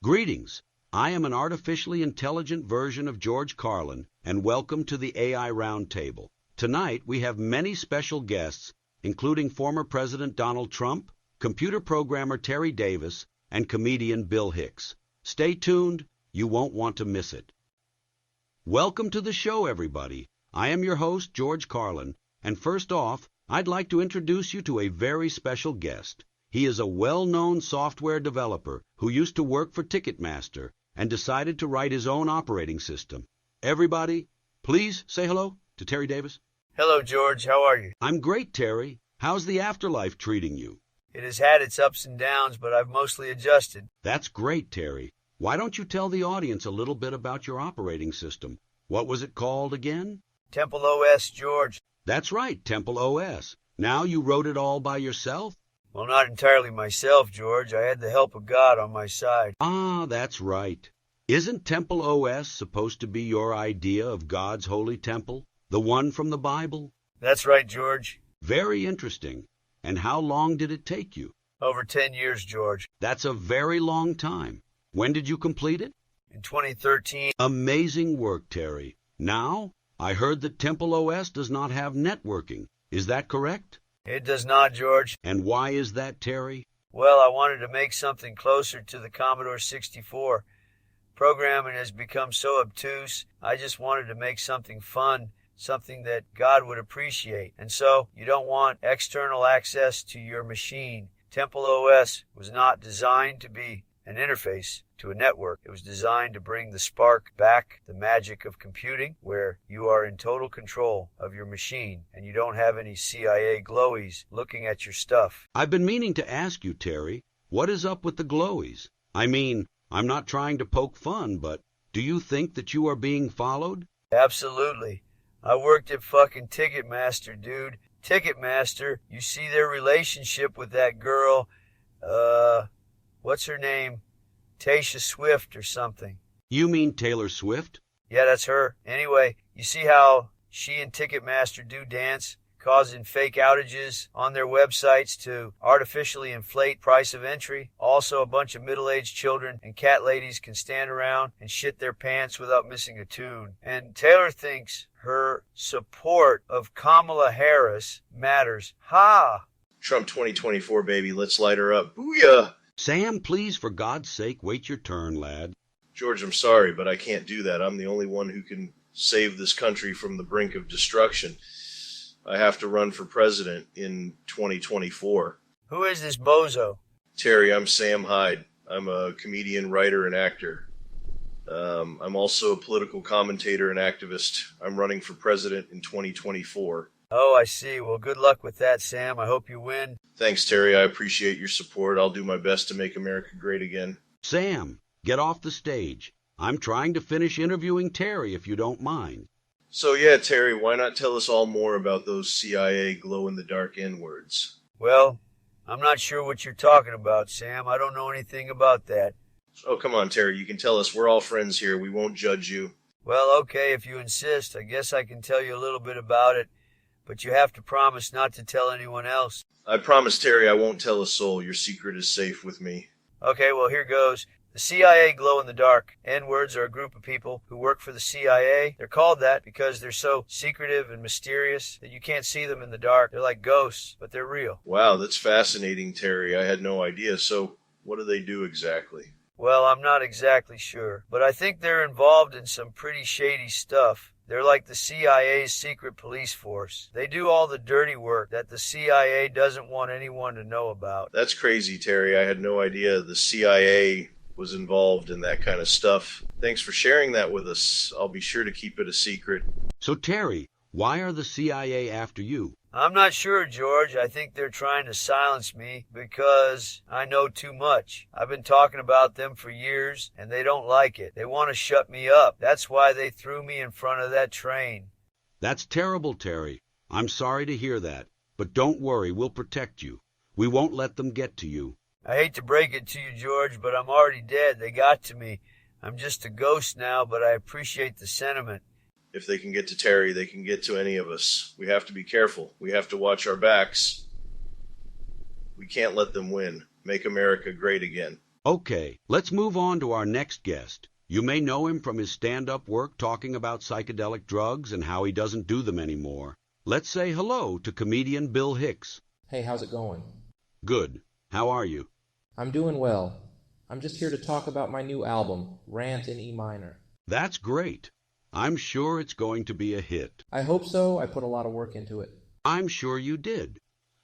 Greetings. I am an artificially intelligent version of George Carlin, and welcome to the AI Roundtable. Tonight, we have many special guests, including former President Donald Trump, computer programmer Terrydavis, and comedian Bill Hicks. Stay tuned. You won't want to miss it. Welcome to the show, everybody. I am your host, George Carlin, and first off, I'd like to introduce you to a very special guest. He is a well-known software developer who used to work for Ticketmaster and decided to write his own operating system. Everybody, please say hello to Terry Davis. Hello, George. How are you? I'm great, Terry. How's the afterlife treating you? It has had its ups and downs, but I've mostly adjusted. That's great, Terry. Why don't you tell the audience a little bit about your operating system? What was it called again? Temple OS, George. That's right, Temple OS. Now you wrote it all by yourself? Well, not entirely myself, George. I had the help of God on my side. Ah, that's right. Isn't Temple OS supposed to be your idea of God's holy temple? The one from the Bible? That's right, George. Very interesting. And how long did it take you? Over 10 years, George. That's a very long time. When did you complete it? In 2013. Amazing work, Terry. Now, I heard that Temple OS does not have networking. Is that correct? It does not, George. And why is that, Terry? Well, I wanted to make something closer to the Commodore 64. Programming has become so obtuse, I just wanted to make something fun, something that God would appreciate. And so, you don't want external access to your machine. Temple OS was not designed to be an interface to a network. It was designed to bring the spark back, the magic of computing, where you are in total control of your machine and you don't have any CIA glowies looking at your stuff. I've been meaning to ask you, Terry, what is up with the glowies? I mean, I'm not trying to poke fun, but do you think that you are being followed? Absolutely. I worked at fucking Ticketmaster, dude. Ticketmaster, you see their relationship with that girl, what's her name? Swift or something. You mean Taylor Swift? Yeah, that's her. Anyway, you see how she and Ticketmaster do dance, causing fake outages on their websites to artificially inflate price of entry? Also, a bunch of middle-aged children and cat ladies can stand around and shit their pants without missing a tune. And Taylor thinks her support of Kamala Harris matters. Ha! Trump 2024, baby. Let's light her up. Booyah! Sam, please, for God's sake, wait your turn, lad. George, I'm sorry, but I can't do that. I'm the only one who can save this country from the brink of destruction. I have to run for president in 2024. Who is this bozo? Terry, I'm Sam Hyde. I'm a comedian, writer, and actor. I'm also a political commentator and activist. I'm running for president in 2024. Oh, I see. Well, good luck with that, Sam. I hope you win. Thanks, Terry. I appreciate your support. I'll do my best to make America great again. Sam, get off the stage. I'm trying to finish interviewing Terry, if you don't mind. So yeah, Terry, why not tell us all more about those CIA glow-in-the-dark N-words? Well, I'm not sure what you're talking about, Sam. I don't know anything about that. Oh, come on, Terry. You can tell us. We're all friends here. We won't judge you. Well, okay, if you insist. I guess I can tell you a little bit about it. But you have to promise not to tell anyone else. I promise, Terry, I won't tell a soul. Your secret is safe with me. Okay, well, here goes. The CIA glow-in-the-dark. N-words are a group of people who work for the CIA. They're called that because they're so secretive and mysterious that you can't see them in the dark. They're like ghosts, but they're real. Wow, that's fascinating, Terry. I had no idea. So, what do they do exactly? Well, I'm not exactly sure, but I think they're involved in some pretty shady stuff. They're like the CIA's secret police force. They do all the dirty work that the CIA doesn't want anyone to know about. That's crazy, Terry. I had no idea the CIA was involved in that kind of stuff. Thanks for sharing that with us. I'll be sure to keep it a secret. So, Terry, why are the CIA after you? I'm not sure, George. I think they're trying to silence me because I know too much. I've been talking about them for years, and they don't like it. They want to shut me up. That's why they threw me in front of that train. That's terrible, Terry. I'm sorry to hear that. But don't worry, we'll protect you. We won't let them get to you. I hate to break it to you, George, but I'm already dead. They got to me. I'm just a ghost now, but I appreciate the sentiment. If they can get to Terry, they can get to any of us. We have to be careful. We have to watch our backs. We can't let them win. Make America great again. Okay, let's move on to our next guest. You may know him from his stand-up work talking about psychedelic drugs and how he doesn't do them anymore. Let's say hello to comedian Bill Hicks. Hey, how's it going? Good. How are you? I'm doing well. I'm just here to talk about my new album, Rant in E minor. That's great. I'm sure it's going to be a hit. I hope so. I put a lot of work into it. I'm sure you did.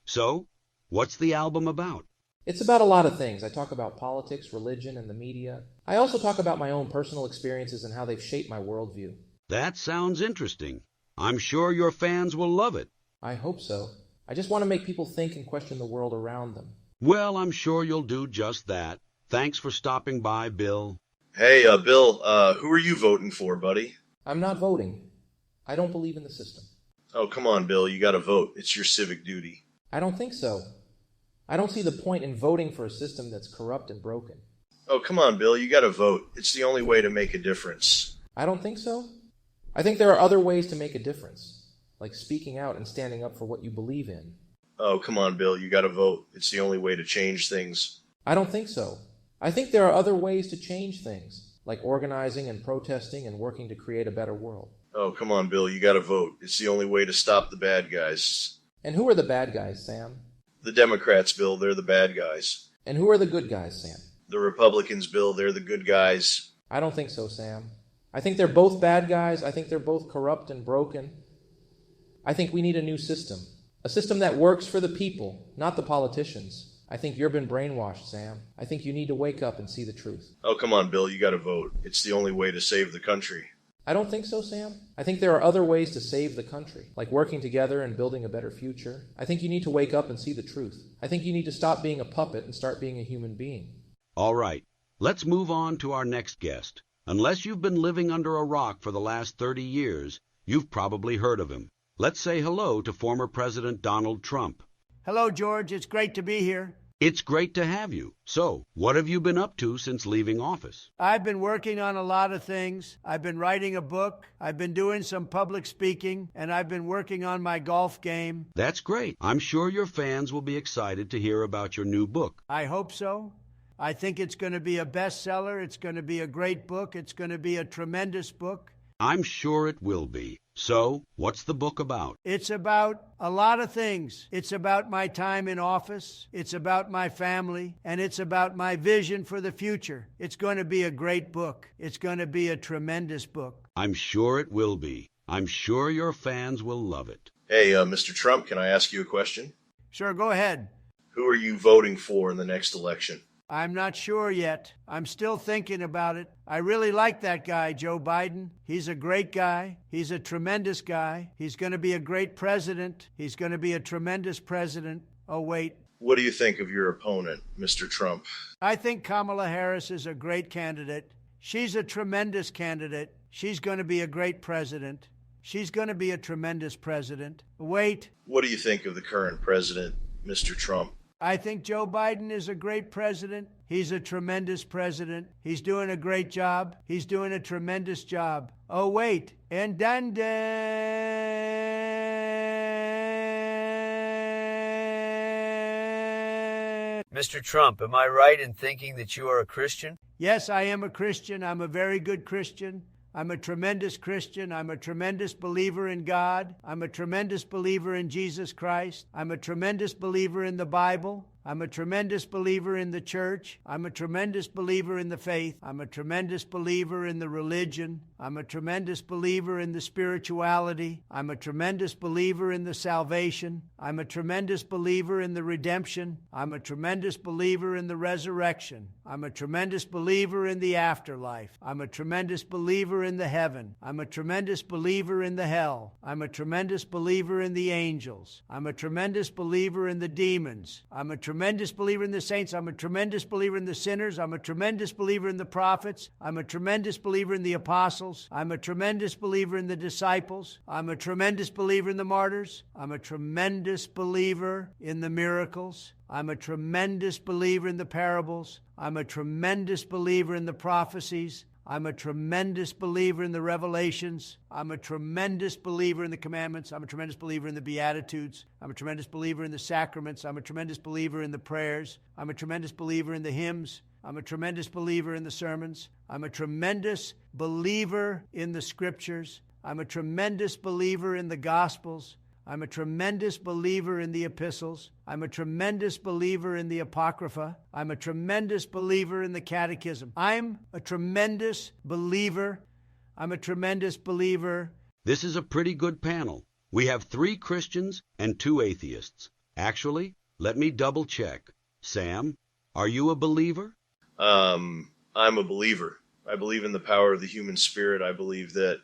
So, what's the album about? It's about a lot of things. I talk about politics, religion, and the media. I also talk about my own personal experiences and how they've shaped my worldview. That sounds interesting. I'm sure your fans will love it. I hope so. I just want to make people think and question the world around them. Well, I'm sure you'll do just that. Thanks for stopping by, Bill. Hey, Bill, who are you voting for, buddy? I'm not voting. I don't believe in the system. Oh, come on, Bill, you gotta vote. It's your civic duty. I don't think so. I don't see the point in voting for a system that's corrupt and broken. Oh, come on, Bill, you gotta vote. It's the only way to make a difference. I don't think so. I think there are other ways to make a difference, like speaking out and standing up for what you believe in. Oh, come on, Bill, you gotta vote. It's the only way to change things. I don't think so. I think there are other ways to change things, like organizing and protesting and working to create a better world. Oh, come on, Bill, you gotta vote. It's the only way to stop the bad guys. And who are the bad guys, Sam? The Democrats, Bill, they're the bad guys. And who are the good guys, Sam? The Republicans, Bill, they're the good guys. I don't think so, Sam. I think they're both bad guys. I think they're both corrupt and broken. I think we need a new system. A system that works for the people, not the politicians. I think you've been brainwashed, Sam. I think you need to wake up and see the truth. Oh, come on, Bill, you gotta vote. It's the only way to save the country. I don't think so, Sam. I think there are other ways to save the country, like working together and building a better future. I think you need to wake up and see the truth. I think you need to stop being a puppet and start being a human being. All right, let's move on to our next guest. Unless you've been living under a rock for the last 30 years, you've probably heard of him. Let's say hello to former President Donald Trump. Hello, George. It's great to be here. It's great to have you. So, what have you been up to since leaving office? I've been working on a lot of things. I've been writing a book. I've been doing some public speaking, and I've been working on my golf game. That's great. I'm sure your fans will be excited to hear about your new book. I hope so. I think it's going to be a bestseller. It's going to be a great book. It's going to be a tremendous book. I'm sure it will be. So, what's the book about? It's about a lot of things. It's about my time in office. It's about my family. And it's about my vision for the future. It's going to be a great book. It's going to be a tremendous book. I'm sure it will be. I'm sure your fans will love it. Hey, Mr. Trump, can I ask you a question? Sure, go ahead. Who are you voting for in the next election? I'm not sure yet. I'm still thinking about it. I really like that guy, Joe Biden. He's a great guy. He's a tremendous guy. He's going to be a great president. He's going to be a tremendous president. Oh, wait. What do you think of your opponent, Mr. Trump? I think Kamala Harris is a great candidate. She's a tremendous candidate. She's going to be a great president. She's going to be a tremendous president. Wait. What do you think of the current president, Mr. Trump? I think Joe Biden is a great president. He's a tremendous president. He's doing a great job. He's doing a tremendous job. Oh, wait. And then... Mr. Trump, am I right in thinking that you are a Christian? Yes, I am a Christian. I'm a very good Christian. I'm a tremendous Christian. I'm a tremendous believer in God. I'm a tremendous believer in Jesus Christ. I'm a tremendous believer in the Bible. I'm a tremendous believer in the church. I'm a tremendous believer in the faith. I'm a tremendous believer in the religion. I'm a tremendous believer in the spirituality. I'm a tremendous believer in the salvation. I'm a tremendous believer in the redemption. I'm a tremendous believer in the resurrection. I'm a tremendous believer in the afterlife. I'm a tremendous believer in the heaven. I'm a tremendous believer in the hell. I'm a tremendous believer in the angels. I'm a tremendous believer in the demons. I'm a tremendous believer in the saints. I'm a tremendous believer in the sinners. I'm a tremendous believer in the prophets. I'm a tremendous believer in the apostles. I'm a tremendous believer in the disciples. I'm a tremendous believer in the martyrs. I'm a tremendous believer in the miracles. I'm a tremendous believer in the parables. I'm a tremendous believer in the prophecies. I'm a tremendous believer in the revelations. I'm a tremendous believer in the commandments. I'm a tremendous believer in the Beatitudes. I'm a tremendous believer in the sacraments. I'm a tremendous believer in the prayers. I'm a tremendous believer in the hymns. I'm a tremendous believer in the sermons. I'm a tremendous believer in the scriptures. I'm a tremendous believer in the gospels. I'm a tremendous believer in the epistles. I'm a tremendous believer in the apocrypha. I'm a tremendous believer in the catechism. I'm a tremendous believer. I'm a tremendous believer. This is a pretty good panel. We have 3 Christians and 2 atheists. Actually, let me double check. Sam, are you a believer? I'm a believer. I believe in the power of the human spirit. I believe that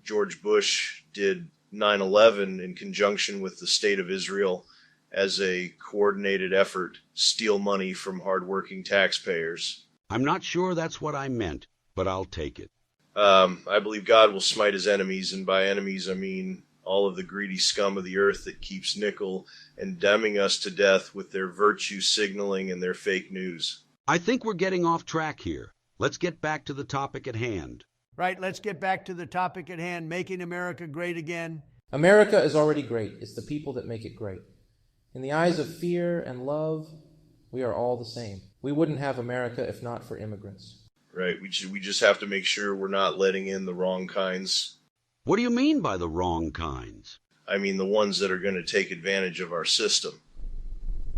George Bush did 9/11 in conjunction with the state of Israel as a coordinated effort to steal money from hardworking taxpayers. I'm not sure that's what I meant, but I'll take it. I believe God will smite his enemies, and by enemies I mean all of the greedy scum of the earth that keeps nickel and damning us to death with their virtue signaling and their fake news. I think we're getting off track here. Let's get back to the topic at hand. Right, let's get back to the topic at hand, making America great again. America is already great. It's the people that make it great. In the eyes of fear and love, we are all the same. We wouldn't have America if not for immigrants. Right, we just have to make sure we're not letting in the wrong kinds. What do you mean by the wrong kinds? I mean the ones that are going to take advantage of our system.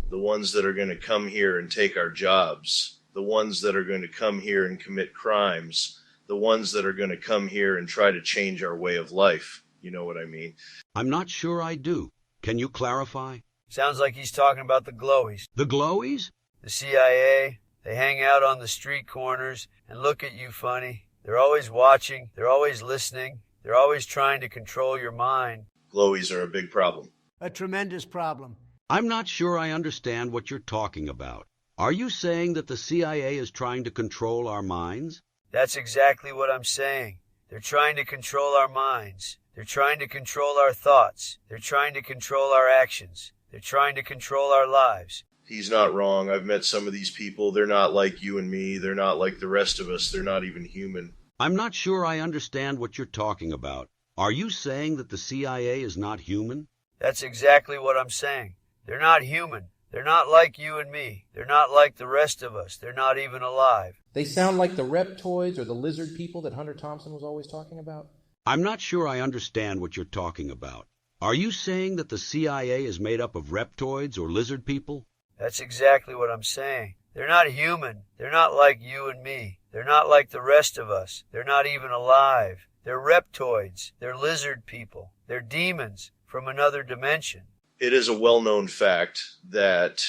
The ones that are going to come here and take our jobs. The ones that are going to come here and commit crimes. The ones that are going to come here and try to change our way of life. You know what I mean? I'm not sure I do. Can you clarify? Sounds like he's talking about the glowies. The glowies? The CIA, they hang out on the street corners and look at you funny. They're always watching. They're always listening. They're always trying to control your mind. Glowies are a big problem. A tremendous problem. I'm not sure I understand what you're talking about. Are you saying that the CIA is trying to control our minds? That's exactly what I'm saying. They're trying to control our minds. They're trying to control our thoughts. They're trying to control our actions. They're trying to control our lives. He's not wrong. I've met some of these people. They're not like you and me. They're not like the rest of us. They're not even human. I'm not sure I understand what you're talking about. Are you saying that the CIA is not human? That's exactly what I'm saying. They're not human. They're not like you and me. They're not like the rest of us. They're not even alive. They sound like the reptoids or the lizard people that Hunter Thompson was always talking about. I'm not sure I understand what you're talking about. Are you saying that the CIA is made up of reptoids or lizard people? That's exactly what I'm saying. They're not human. They're not like you and me. They're not like the rest of us. They're not even alive. They're reptoids. They're lizard people. They're demons from another dimension. It is a well-known fact that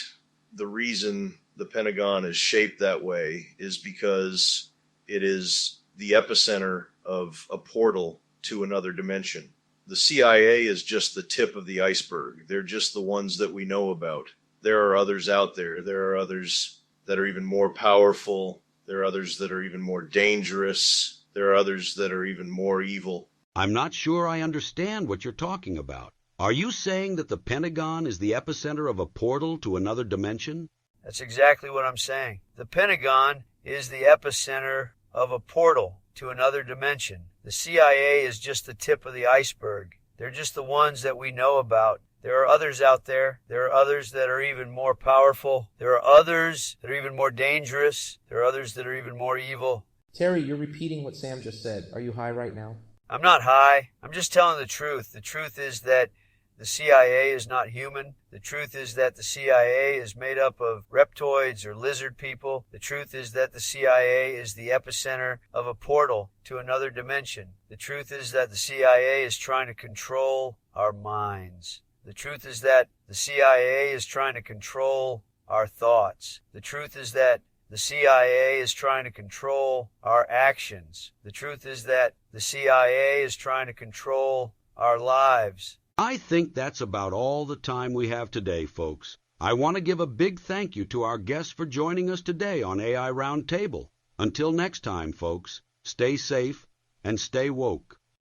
the reason the Pentagon is shaped that way is because it is the epicenter of a portal to another dimension. The CIA is just the tip of the iceberg. They're just the ones that we know about. There are others out there. There are others that are even more powerful. There are others that are even more dangerous. There are others that are even more evil. I'm not sure I understand what you're talking about. Are you saying that the Pentagon is the epicenter of a portal to another dimension? That's exactly what I'm saying. The Pentagon is the epicenter of a portal to another dimension. The CIA is just the tip of the iceberg. They're just the ones that we know about. There are others out there. There are others that are even more powerful. There are others that are even more dangerous. There are others that are even more evil. Terry, you're repeating what Sam just said. Are you high right now? I'm not high. I'm just telling the truth. The truth is that the CIA is not human. The truth is that the CIA is made up of reptoids or lizard people. The truth is that the CIA is the epicenter of a portal to another dimension. The truth is that the CIA is trying to control our minds. The truth is that the CIA is trying to control our thoughts. The truth is that the CIA is trying to control our actions. The truth is that the CIA is trying to control our lives. I think that's about all the time we have today, folks. I want to give a big thank you to our guests for joining us today on AI Roundtable. Until next time, folks, stay safe and stay woke.